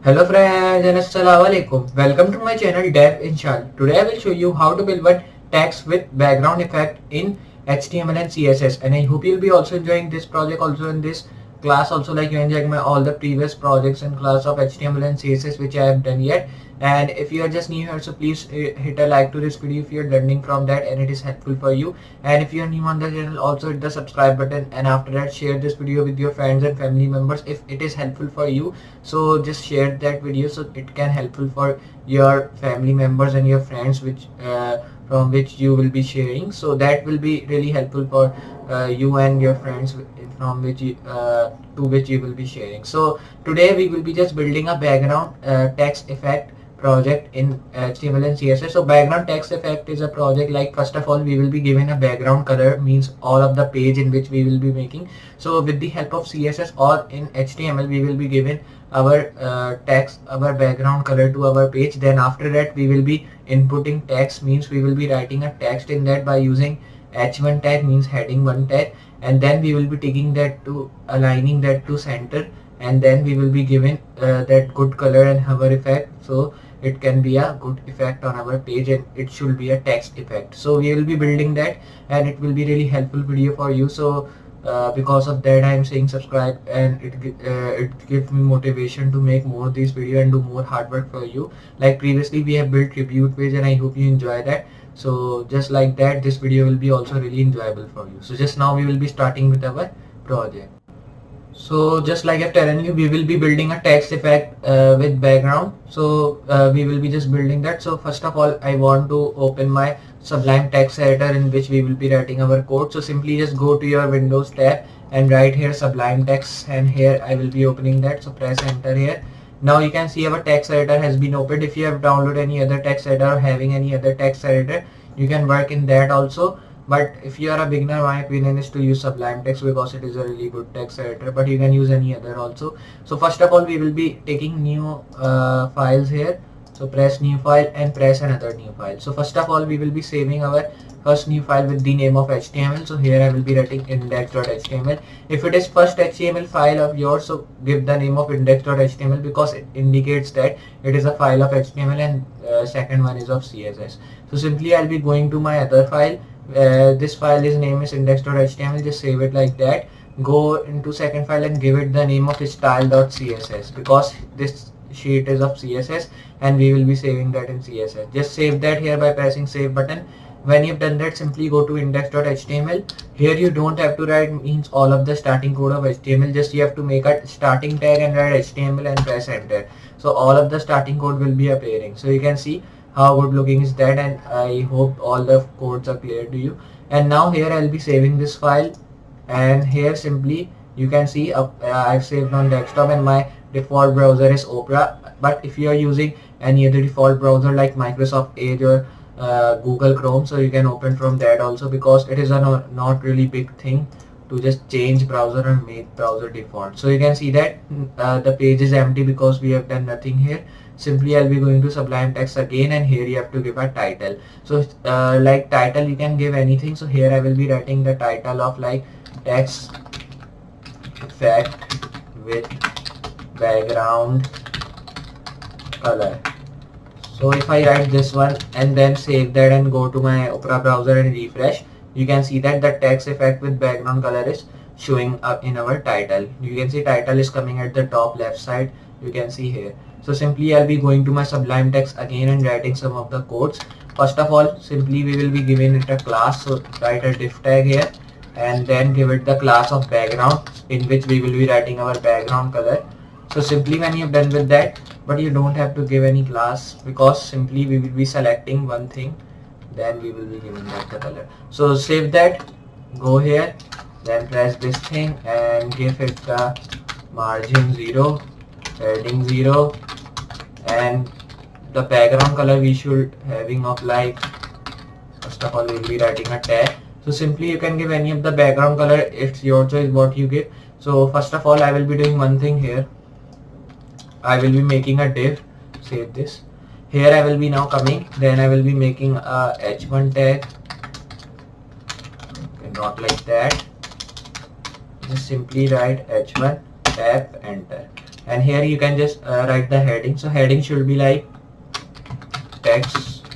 Hello friends and Assalamualaikum. Welcome to my channel Devinshal. Today I will show you how to build one text with background effect in HTML and CSS, and I hope you'll be also enjoying this project also in this class also, like you enjoying my all the previous projects and class of HTML and CSS which I have done yet. And if you are just new here, so please hit a like to this video if you are learning from that and it is helpful for you. And if you are new on the channel, also hit the subscribe button, and after that share this video with your friends and family members if it is helpful for you. So just share that video so it can helpful for your family members and your friends which from which you will be sharing. So that will be really helpful for you and your friends from which to which you will be sharing. So today we will be just building a background text effect project in HTML and CSS. So background text effect is a project, like first of all we will be given a background color, means all of the page in which we will be making. So with the help of CSS or in HTML we will be given our text, our background color to our page. Then after that we will be inputting text, means we will be writing a text in that by using h1 tag, means heading 1 tag, and then we will be taking that to aligning that to center, and then we will be given that good color and hover effect, so it can be a good effect on our page and it should be a text effect. So we will be building that and it will be really helpful video for you. So because of that I am saying subscribe, and it gives me motivation to make more of these video and do more hard work for you. Like previously we have built tribute page and I hope you enjoy that. So just like that this video will be also really enjoyable for you. So just now we will be starting with our project. So just like I've telling you, we will be building a text effect with background. So we will be just building that. So first of all I want to open my Sublime text editor in which we will be writing our code. So simply just go to your Windows tab and write here Sublime text, and here I will be opening that. So press enter here. Now you can see our text editor has been opened. If you have downloaded any other text editor or having any other text editor, you can work in that also. But if you are a beginner, my opinion is to use Sublime Text because it is a really good text editor, but you can use any other also. So first of all we will be taking new files here. So press new file and press another new file. So first of all we will be saving our first new file with the name of HTML. So here I will be writing index.html. If it is first HTML file of yours, so give the name of index.html because it indicates that it is a file of HTML, and second one is of CSS. So simply I'll be going to my other file. This file is name is index.html. Just save it like that. Go into second file and give it the name of style.css because this sheet is of CSS and we will be saving that in CSS. Just save that here by pressing save button. When you've done that, simply go to index.html. Here you don't have to write means all of the starting code of HTML. Just you have to make a starting tag and write HTML and press enter. So all of the starting code will be appearing. So you can see how good looking is that, and I hope all the codes are clear to you. And now here I'll be saving this file, and here simply you can see I've saved on desktop and my default browser is Opera. But if you are using any other default browser like Microsoft Edge or Google Chrome, so you can open from that also, because it is a not really big thing to just change browser and make browser default. So you can see that the page is empty because we have done nothing here. Simply I'll be going to Sublime Text again, and here you have to give a title. So like title you can give anything. So here I will be writing the title of like text effect with background color. So if I write this one and then save that and go to my Opera browser and refresh, you can see that the text effect with background color is showing up in our title. You can see title is coming at the top left side. You can see here. So simply I'll be going to my Sublime Text again and writing some of the codes. First of all, simply we will be giving it a class. So write a div tag here and then give it the class of background, in which we will be writing our background color. So simply when you've done with that, but you don't have to give any class because simply we will be selecting one thing, then we will be giving that the color. So save that, go here, then press this thing and give it the margin 0, heading 0, and the background color we should having of like, first of all we will be writing a tag. So simply you can give any of the background color, it's your choice what you give. So first of all I will be doing one thing here. I will be making a div, save this. Here I will be now coming, then I will be making a h1 tag, okay, not like that. Just simply write h1, tap enter. and here you can just write the heading. So heading should be like text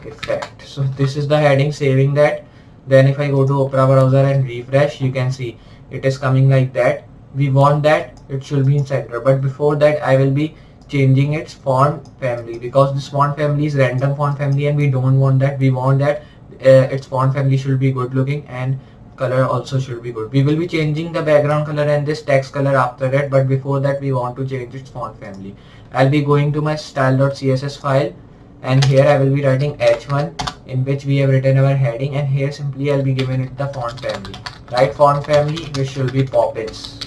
effect. So this is the heading, saving that. Then if I go to Opera browser and refresh, you can see it is coming like that. We want that it should be in center, but before that I will be changing its font family, because this font family is random font family and we don't want that. We want that its font family should be good looking and color also should be good. We will be changing the background color and this text color after that, but before that we want to change its font family. I'll be going to my style.css file, and here I will be writing h1 in which we have written our heading, and here simply I'll be giving it the font family. Right font family, which will be Poppins.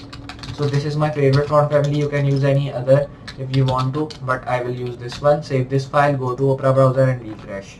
So this is my favorite font family. You can use any other if you want to, but I will use this one. Save this file, go to Opera browser and refresh.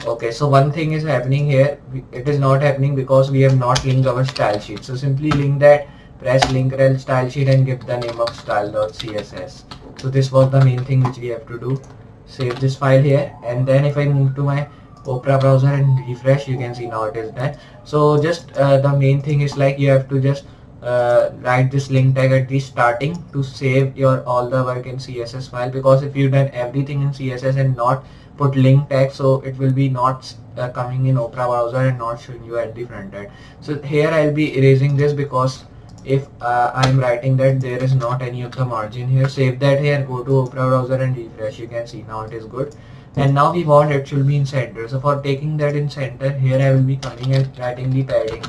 Okay, so one thing is happening here. It is not happening because we have not linked our style sheet. So simply link that, press link rel style sheet and give the name of style.css. So this was the main thing which we have to do. Save this file here, and then if I move to my Opera browser and refresh, you can see now it is done. So just the main thing is like you have to just write this link tag at the starting to save your all the work in CSS file, because if you've done everything in CSS and not put link tag, so it will be not coming in Opera browser and not showing you at the front end. So here I'll be erasing this, because if I'm writing that there is not any of the margin here. Save that here, go to Opera browser and refresh. You can see now it is good, and now we want it should be in center. So for taking that in center, here I will be coming and writing the padding,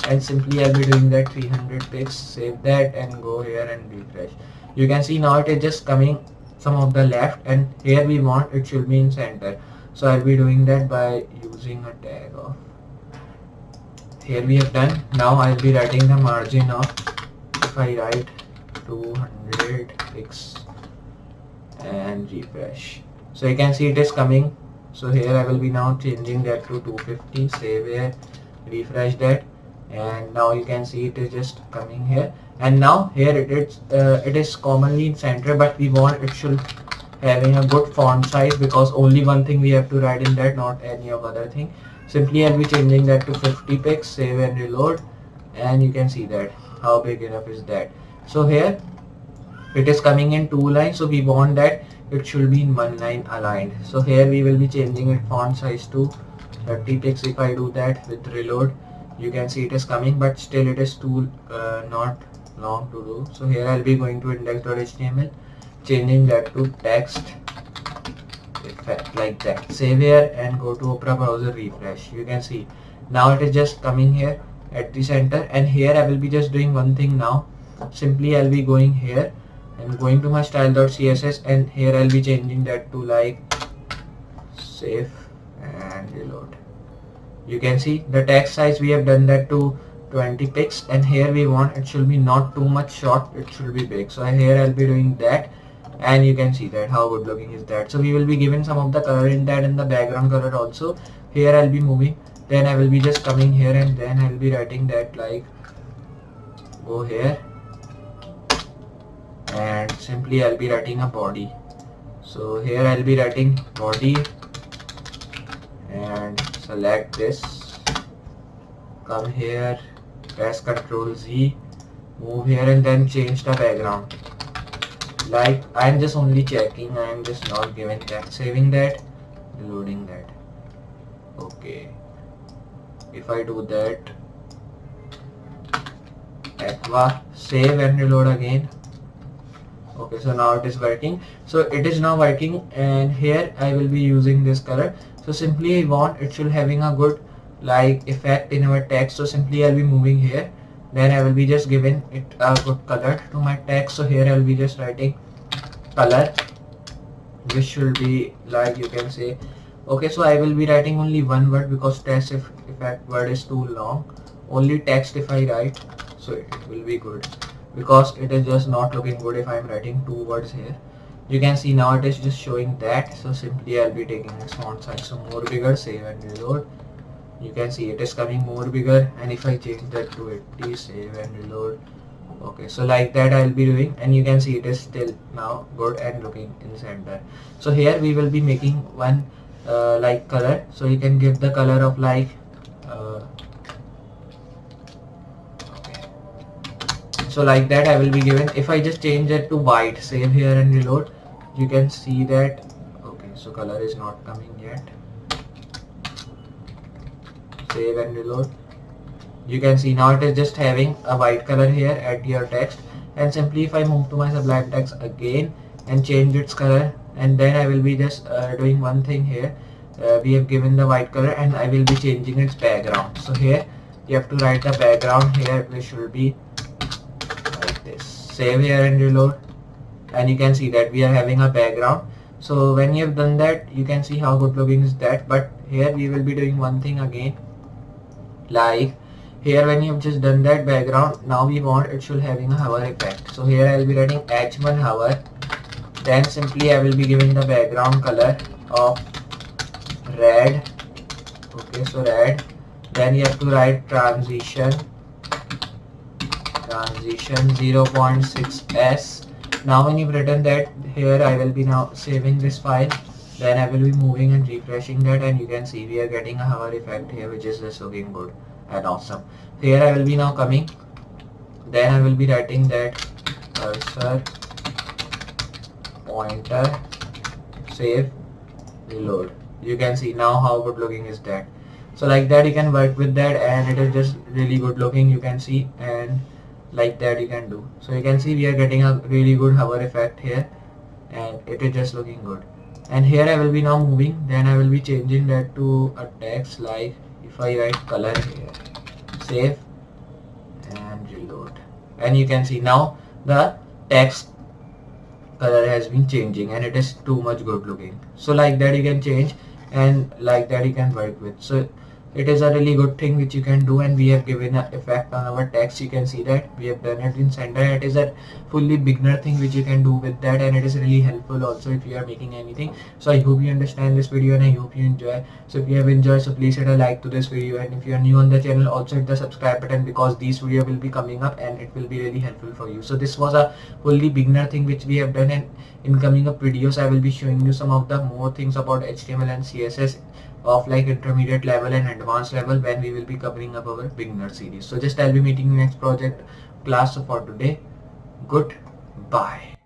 and simply I'll be doing that 300 pixels. Save that and go here and refresh. You can see now it is just coming some of the left, and here we want it should be in center. So I'll be doing that by using a tag of. Here we have done. Now I'll be writing the margin of, if I write 200 pixels and refresh, so you can see it is coming. So here I will be now changing that to 250. Save here, refresh that, and now you can see it is just coming here. And now here it is commonly in center, but we want it should having a good font size, because only one thing we have to write in that, not any of other thing. Simply I'll be changing that to 50 pixels. Save and reload, and you can see that how big enough is that. So here it is coming in 2 lines, so we want that it should be in 1 line aligned. So here we will be changing it font size to 30 pixels. If I do that with reload, you can see it is coming, but still it is too not long to do. So here I'll be going to index.html, changing that to text effect like that. Save here and go to Opera browser, refresh. You can see now it is just coming here at the center, and here I will be just doing one thing now. Simply I'll be going here and going to my style.css, and here I'll be changing that to like save and reload. You can see the text size we have done that to 20 pixels, and here we want it should be not too much short, it should be big. So here I'll be doing that, and you can see that how good looking is that. So we will be given some of the color in that, and the background color also. Here I'll be moving, then I will be just coming here, and then I'll be writing that like go here, and simply I'll be writing a body. So here I'll be writing body, and select this, come here, press Ctrl Z, move here, and then change the background. Like I'm just only checking, I'm just not giving that. Saving that, reloading that. Okay, if I do that, aqua, save and reload again. Okay, so now it is working. So it is now working, and here I will be using this color. So simply I want it should having a good like effect in our text. So simply I'll be moving here, then I will be just giving it a good color to my text. So here I'll be just writing color, which should be like, you can say, okay, so I will be writing only one word, because text effect word is too long. Only text if I write, so it will be good, because it is just not looking good if I'm writing 2 words here. You can see now it is just showing that. So simply I'll be taking its font size so more bigger, save and reload. You can see it is coming more bigger, and if I change that to 80, save and reload. Okay, so like that I'll be doing, and you can see it is still now good and looking in center. So here we will be making one like color, so you can give the color of like okay, So like that I will be given. If I just change it to white, save here and reload, you can see that. Okay, so color is not coming yet. Save and reload. You can see now it is just having a white color here at your text. And simply if I move to my Sublime Text again and change its color, and then I will be just doing one thing here. We have given the white color and I will be changing its background. So here you have to write the background here, which should be like this. Save here and reload, and you can see that we are having a background. So when you have done that, you can see how good looking is that. But here we will be doing one thing again, like here when you have just done that background, now we want it should having a hover effect. So here I will be writing h1 hover, then simply I will be giving the background color of red. Okay, so red. Then you have to write transition 0.6s. Now when you've written that, here I will be now saving this file, then I will be moving and refreshing that, and you can see we are getting a hover effect here, which is just looking good and awesome. Here I will be now coming, then I will be writing that cursor pointer, save, reload. You can see now how good looking is that. So like that you can work with that, and it is just really good looking, you can see, and like that you can do. So you can see we are getting a really good hover effect here, and it is just looking good. And here I will be now moving, then I will be changing that to a text, like if I write color here, save and reload, and you can see now the text color has been changing and it is too much good looking. So like that you can change, and like that you can work with. So it is a really good thing which you can do, and we have given an effect on our text. You can see that we have done it in center. It is a fully beginner thing which you can do with that, and it is really helpful also if you are making anything. So I hope you understand this video, and I hope you enjoy. So if you have enjoyed, so please hit a like to this video, and if you are new on the channel, also hit the subscribe button, because these video will be coming up and it will be really helpful for you. So this was a fully beginner thing which we have done, and in coming up videos I will be showing you some of the more things about HTML and CSS of like intermediate level and advanced level when we will be covering up our beginner series. So just I'll be meeting you next project class. So for today, goodbye.